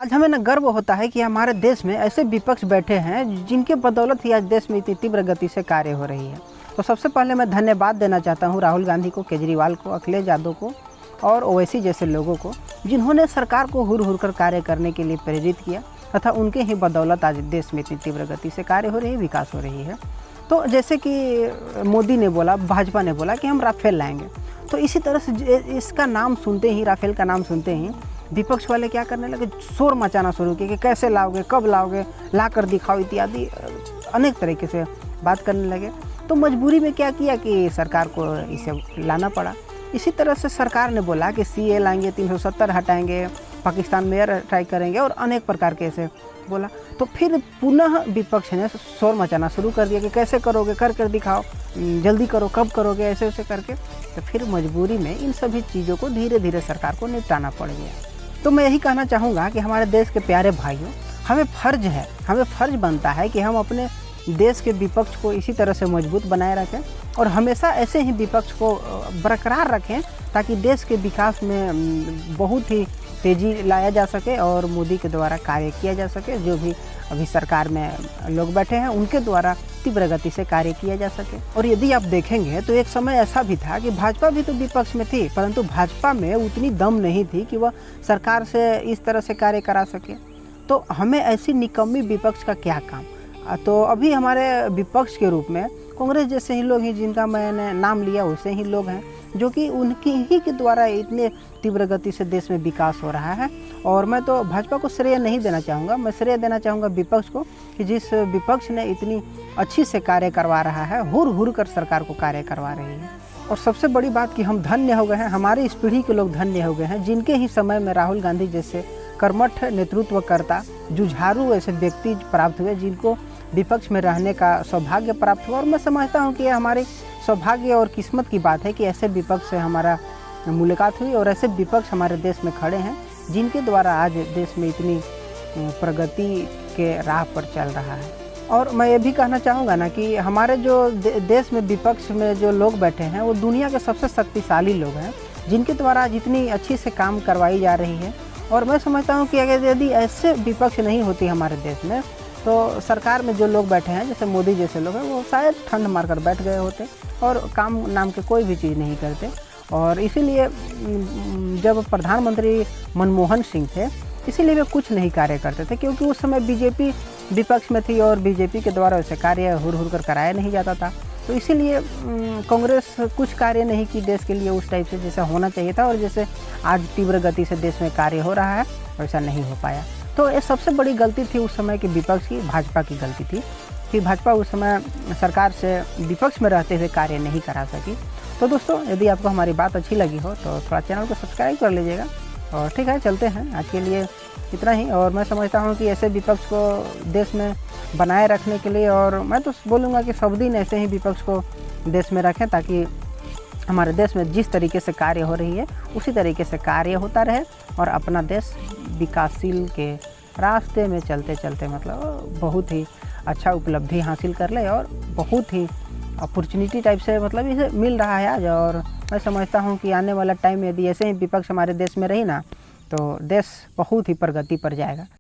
आज हमें ना गर्व होता है कि हमारे देश में ऐसे विपक्ष बैठे हैं जिनके बदौलत ही आज देश में इतनी तीव्र गति से कार्य हो रही है। तो सबसे पहले मैं धन्यवाद देना चाहता हूं राहुल गांधी को, केजरीवाल को, अखिलेश यादव को और ओवैसी जैसे लोगों को, जिन्होंने सरकार को हुर हुर कर कार्य करने के लिए प्रेरित किया तथा उनके ही बदौलत आज देश में इतनी तीव्र गति से कार्य हो रही है, विकास हो रही है। तो जैसे कि मोदी ने बोला, भाजपा ने बोला कि हम राफेल लाएंगे, तो इसी तरह से इसका नाम सुनते ही, राफेल का नाम सुनते ही विपक्ष वाले क्या करने लगे, शोर मचाना शुरू किए कि कैसे लाओगे, कब लाओगे, ला कर दिखाओ इत्यादि अनेक तरीके से बात करने लगे। तो मजबूरी में क्या किया कि सरकार को इसे लाना पड़ा। इसी तरह से सरकार ने बोला कि सीए लाएंगे, 370 हटाएंगे, पाकिस्तान में एयर स्ट्राइक करेंगे और अनेक प्रकार के ऐसे बोला। तो फिर पुनः विपक्ष ने शोर मचाना शुरू कर दिया कि कैसे करोगे, कर कर दिखाओ, जल्दी करो, कब करोगे, ऐसे ऐसे करके। तो फिर मजबूरी में इन सभी चीज़ों को धीरे धीरे सरकार को निपटाना पड़ गया। तो मैं यही कहना चाहूँगा कि हमारे देश के प्यारे भाइयों, हमें फ़र्ज बनता है कि हम अपने देश के विपक्ष को इसी तरह से मजबूत बनाए रखें और हमेशा ऐसे ही विपक्ष को बरकरार रखें ताकि देश के विकास में बहुत ही तेज़ी लाया जा सके और मोदी के द्वारा कार्य किया जा सके। जो भी अभी सरकार में लोग बैठे हैं उनके द्वारा तीव्र गति से कार्य किया जा सके। और यदि आप देखेंगे तो एक समय ऐसा भी था कि भाजपा भी तो विपक्ष में थी, परंतु भाजपा में उतनी दम नहीं थी कि वह सरकार से इस तरह से कार्य करा सके। तो हमें ऐसी निकम्मी विपक्ष का क्या काम। तो अभी हमारे विपक्ष के रूप में कांग्रेस जैसे ही लोग हैं, जिनका मैंने नाम लिया वैसे ही लोग हैं, जो कि उनकी ही के द्वारा इतने तीव्र गति से देश में विकास हो रहा है। और मैं तो भाजपा को श्रेय नहीं देना चाहूँगा, मैं श्रेय देना चाहूँगा विपक्ष को कि जिस विपक्ष ने इतनी अच्छी से कार्य करवा रहा है, हुर हुर कर सरकार को कार्य करवा रही है। और सबसे बड़ी बात कि हम धन्य हो गए हैं, हमारी इस पीढ़ी के लोग धन्य हो गए हैं जिनके ही समय में राहुल गांधी जैसे कर्मठ नेतृत्वकर्ता, जुझारू ऐसे व्यक्ति प्राप्त हुए जिनको विपक्ष में रहने का सौभाग्य प्राप्त हुआ। और मैं समझता हूँ कि यह हमारी सौभाग्य और किस्मत की बात है कि ऐसे विपक्ष से हमारा मुलाकात हुई और ऐसे विपक्ष हमारे देश में खड़े हैं जिनके द्वारा आज देश में इतनी प्रगति के राह पर चल रहा है। और मैं ये भी कहना चाहूँगा ना कि हमारे जो देश में विपक्ष में जो लोग बैठे हैं वो दुनिया के सबसे शक्तिशाली लोग हैं जिनके द्वारा आज इतनी अच्छी से काम करवाई जा रही है। और मैं समझता हूँ कि अगर यदि ऐसे विपक्ष नहीं होती हमारे देश में तो सरकार में जो लोग बैठे हैं जैसे मोदी जैसे लोग हैं वो शायद ठंड मारकर बैठ गए होते और काम नाम के कोई भी चीज़ नहीं करते। और इसीलिए जब प्रधानमंत्री मनमोहन सिंह थे इसीलिए वे कुछ नहीं कार्य करते थे, क्योंकि उस समय बीजेपी विपक्ष में थी और बीजेपी के द्वारा वैसे कार्य हुर हुर कर कराया नहीं जाता था। तो इसीलिए कांग्रेस कुछ कार्य नहीं की देश के लिए उस टाइप से जैसा होना चाहिए था, और जैसे आज तीव्र गति से देश में कार्य हो रहा है वैसा नहीं हो पाया। तो ये सबसे बड़ी गलती थी उस समय की विपक्ष की, भाजपा की गलती थी कि भाजपा उस समय सरकार से विपक्ष में रहते हुए कार्य नहीं करा सकी। तो दोस्तों, यदि आपको हमारी बात अच्छी लगी हो तो थोड़ा चैनल को सब्सक्राइब कर लीजिएगा। और ठीक है, चलते हैं, आज के लिए इतना ही। और मैं समझता हूँ कि ऐसे विपक्ष को देश में बनाए रखने के लिए, और मैं तो बोलूँगा कि सब दिन ऐसे ही विपक्ष को देश में रखें ताकि हमारे देश में जिस तरीके से कार्य हो रही है उसी तरीके से कार्य होता रहे और अपना देश विकासशील के रास्ते में चलते चलते मतलब बहुत ही अच्छा उपलब्धि हासिल कर ले और बहुत ही अपॉर्चुनिटी टाइप से मतलब इसे मिल रहा है आज। और मैं समझता हूँ कि आने वाला टाइम में यदि ऐसे ही विपक्ष हमारे देश में रही ना तो देश बहुत ही प्रगति पर जाएगा।